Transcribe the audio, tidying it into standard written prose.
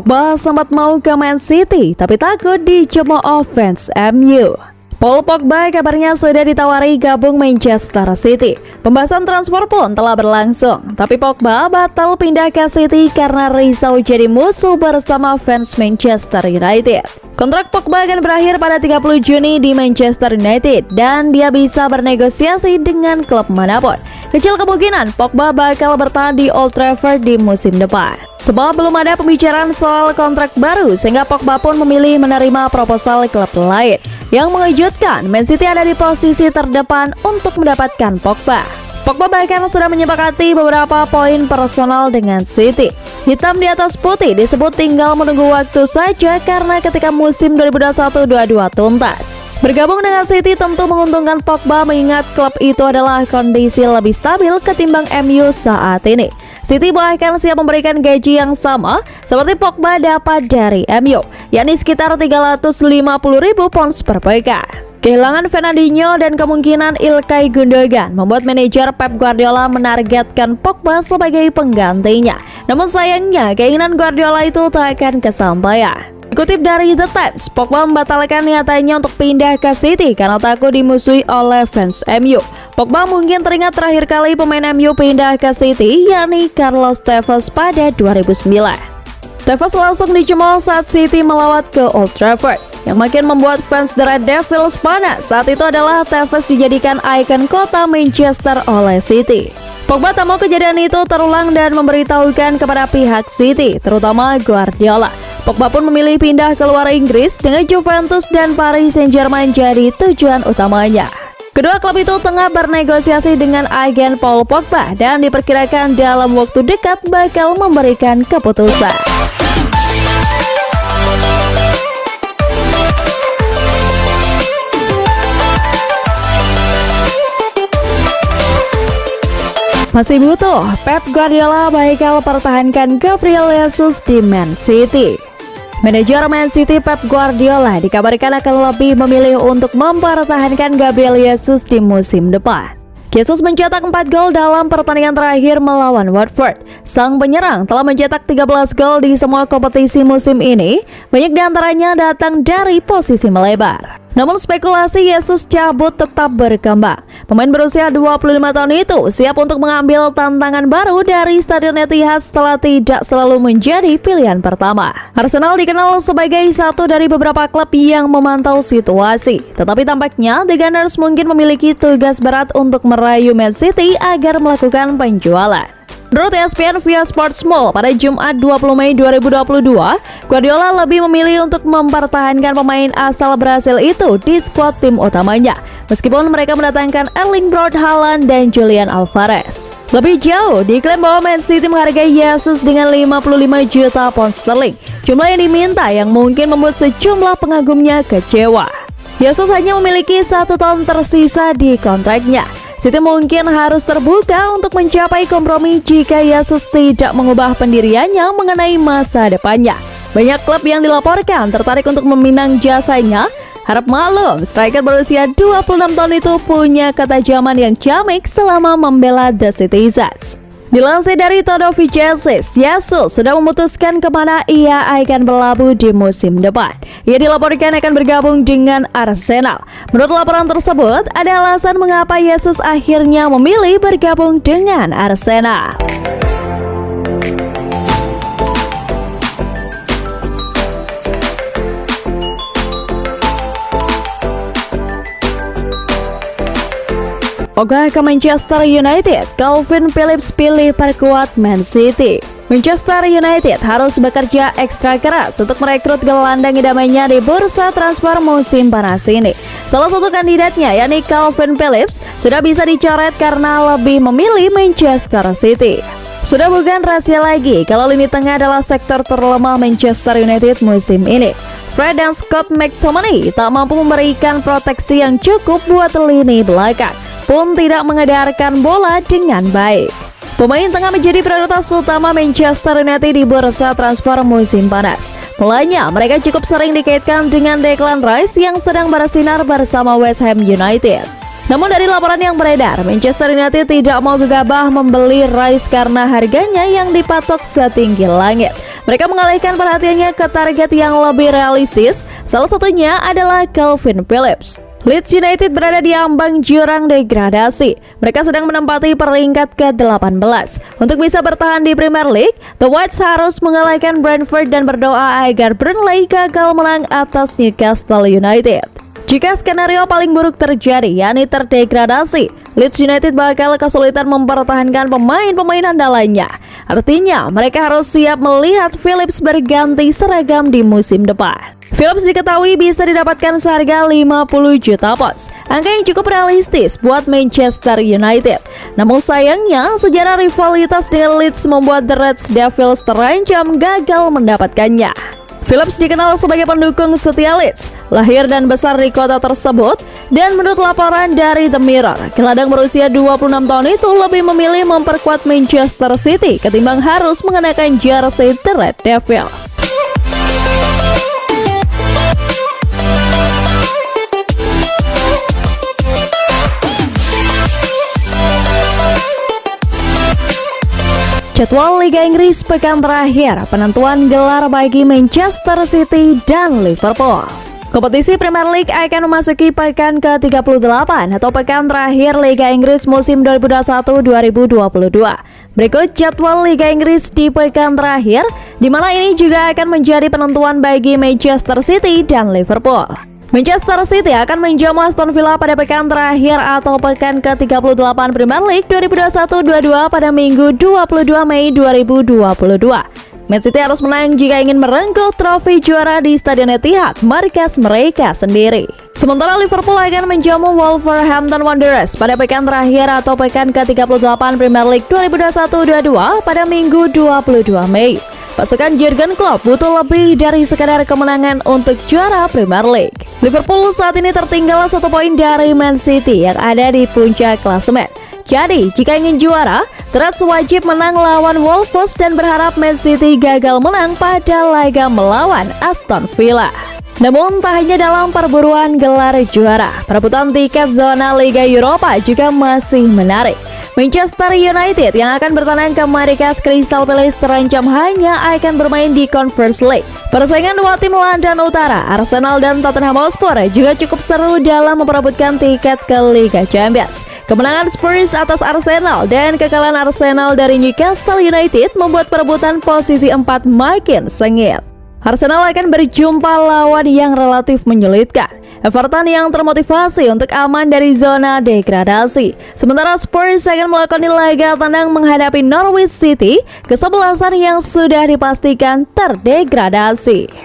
Pogba sempat mau ke Man City tapi takut dicemooh offense MU. Paul Pogba kabarnya sudah ditawari gabung Manchester City. Pembahasan transfer pun telah berlangsung, tapi Pogba batal pindah ke City karena risau jadi musuh bersama fans Manchester United. Kontrak Pogba akan berakhir pada 30 Juni di Manchester United dan dia bisa bernegosiasi dengan klub manapun. Kecil kemungkinan Pogba bakal bertahan di Old Trafford di musim depan. Sebab belum ada pembicaraan soal kontrak baru sehingga Pogba pun memilih menerima proposal klub lain. Yang mengejutkan, Man City ada di posisi terdepan untuk mendapatkan Pogba. Pogba bahkan sudah menyepakati beberapa poin personal dengan City. Hitam di atas putih disebut tinggal menunggu waktu saja karena ketika musim 2021-22 tuntas. Bergabung dengan City tentu menguntungkan Pogba mengingat klub itu adalah kondisi lebih stabil ketimbang MU saat ini. City bahkan siap memberikan gaji yang sama seperti Pogba dapat dari MU, yakni sekitar 350.000 pounds per pekan. Kehilangan Fernandinho dan kemungkinan Ilkay Gundogan membuat manajer Pep Guardiola menargetkan Pogba sebagai penggantinya. Namun sayangnya keinginan Guardiola itu tak akan kesampaian. Dikutip dari The Times, Pogba membatalkan niatannya untuk pindah ke City karena takut dimusuhi oleh fans MU. Pogba mungkin teringat terakhir kali pemain MU pindah ke City, yakni Carlos Tevez pada 2009. Tevez langsung dicemooh saat City melawat ke Old Trafford. Yang makin membuat fans The Red Devils panas saat itu adalah Tevez dijadikan ikon kota Manchester oleh City. Pogba tak mau kejadian itu terulang dan memberitahukan kepada pihak City, terutama Guardiola. Pogba pun memilih pindah ke luar Inggris dengan Juventus dan Paris Saint-Germain jadi tujuan utamanya. Kedua klub itu tengah bernegosiasi dengan agen Paul Pogba dan diperkirakan dalam waktu dekat bakal memberikan keputusan. Masih butuh, Pep Guardiola bakal pertahankan Gabriel Jesus di Man City. Manajer Man City Pep Guardiola dikabarkan akan lebih memilih untuk mempertahankan Gabriel Jesus di musim depan. Jesus mencetak 4 gol dalam pertandingan terakhir melawan Watford. Sang penyerang telah mencetak 13 gol di semua kompetisi musim ini, banyak diantaranya datang dari posisi melebar. Namun spekulasi Jesus cabut tetap berkembang. Pemain berusia 25 tahun itu siap untuk mengambil tantangan baru dari Stadion Etihad setelah tidak selalu menjadi pilihan pertama. Arsenal dikenal sebagai satu dari beberapa klub yang memantau situasi. Tetapi tampaknya The Gunners mungkin memiliki tugas berat untuk merayu Man City agar melakukan penjualan. Menurut ESPN via Sports Mall pada Jumat 20 Mei 2022, Guardiola lebih memilih untuk mempertahankan pemain asal Brasil itu di skuad tim utamanya, meskipun mereka mendatangkan Erling Braut Haaland dan Julian Alvarez. Lebih jauh, diklaim bahwa Man City menghargai Jesus dengan 55 juta pound sterling, jumlah yang diminta yang mungkin membuat sejumlah pengagumnya kecewa. Jesus hanya memiliki 1 tahun tersisa di kontraknya. City mungkin harus terbuka untuk mencapai kompromi jika Jesus tidak mengubah pendiriannya mengenai masa depannya. Banyak klub yang dilaporkan tertarik untuk meminang jasanya. Harap maklum, striker berusia 26 tahun itu punya ketajaman yang ciamik selama membela The Citizens. Dilansir dari Todo Vicensis, Jesus sudah memutuskan kemana ia akan berlabuh di musim depan. Ia dilaporkan akan bergabung dengan Arsenal. Menurut laporan tersebut, ada alasan mengapa Jesus akhirnya memilih bergabung dengan Arsenal. Oke, ke Manchester United, Calvin Phillips pilih perkuat Man City. Manchester United harus bekerja ekstra keras untuk merekrut gelandang idamannya di bursa transfer musim panas ini. Salah satu kandidatnya, yakni Calvin Phillips, sudah bisa dicoret karena lebih memilih Manchester City. Sudah bukan rahasia lagi kalau lini tengah adalah sektor terlemah Manchester United musim ini. Fred dan Scott McTominay tak mampu memberikan proteksi yang cukup buat lini belakang, pun tidak mengedarkan bola dengan baik. Pemain tengah menjadi prioritas utama Manchester United di bursa transfer musim panas. Mulanya mereka cukup sering dikaitkan dengan Declan Rice yang sedang bersinar bersama West Ham United. Namun dari laporan yang beredar, Manchester United tidak mau gegabah membeli Rice karena harganya yang dipatok setinggi langit. Mereka mengalihkan perhatiannya ke target yang lebih realistis, salah satunya adalah Calvin Phillips. Leeds United berada di ambang jurang degradasi. Mereka sedang menempati peringkat ke-18. Untuk bisa bertahan di Premier League, The Whites harus mengalahkan Brentford dan berdoa agar Burnley gagal menang atas Newcastle United. Jika skenario paling buruk terjadi, yakni terdegradasi, Leeds United bakal kesulitan mempertahankan pemain-pemain andalannya. Artinya, mereka harus siap melihat Phillips berganti seragam di musim depan. Phillips diketahui bisa didapatkan seharga 50 juta pounds, angka yang cukup realistis buat Manchester United. Namun sayangnya, sejarah rivalitas dengan Leeds membuat The Red Devils terancam gagal mendapatkannya. Phillips dikenal sebagai pendukung setia Leeds, lahir dan besar di kota tersebut, dan menurut laporan dari The Mirror, gelandang berusia 26 tahun itu lebih memilih memperkuat Manchester City ketimbang harus mengenakan jersey The Red Devils. Jadwal Liga Inggris pekan terakhir, penentuan gelar bagi Manchester City dan Liverpool. Kompetisi Premier League akan memasuki pekan ke-38 atau pekan terakhir Liga Inggris musim 2021-2022. Berikut jadwal Liga Inggris di pekan terakhir, di mana ini juga akan menjadi penentuan bagi Manchester City dan Liverpool. Manchester City akan menjamu Aston Villa pada pekan terakhir atau pekan ke-38 Premier League 2021-22 pada Minggu 22 Mei 2022. Man City harus menang jika ingin merengkuh trofi juara di Stadion Etihad, markas mereka sendiri. Sementara Liverpool akan menjamu Wolverhampton Wanderers pada pekan terakhir atau pekan ke-38 Premier League 2021-22 pada Minggu 22 Mei. Pasukan Jurgen Klopp butuh lebih dari sekadar kemenangan untuk juara Premier League. Liverpool saat ini tertinggal 1 poin dari Man City yang ada di puncak klasemen. Jadi, jika ingin juara, The Reds wajib menang lawan Wolves dan berharap Man City gagal menang pada laga melawan Aston Villa. Namun, tak hanya dalam perburuan gelar juara, perebutan tiket zona Liga Eropa juga masih menarik. Manchester United yang akan bertandang ke markas Crystal Palace terancam hanya akan bermain di Conference League. Persaingan dua tim London Utara, Arsenal dan Tottenham Hotspur juga cukup seru dalam memperebutkan tiket ke Liga Champions. Kemenangan Spurs atas Arsenal dan kekalahan Arsenal dari Newcastle United membuat perebutan posisi 4 makin sengit. Arsenal akan berjumpa lawan yang relatif menyulitkan, Everton yang termotivasi untuk aman dari zona degradasi. Sementara Spurs akan melakoni laga tandang menghadapi Norwich City, kesebelasan yang sudah dipastikan terdegradasi.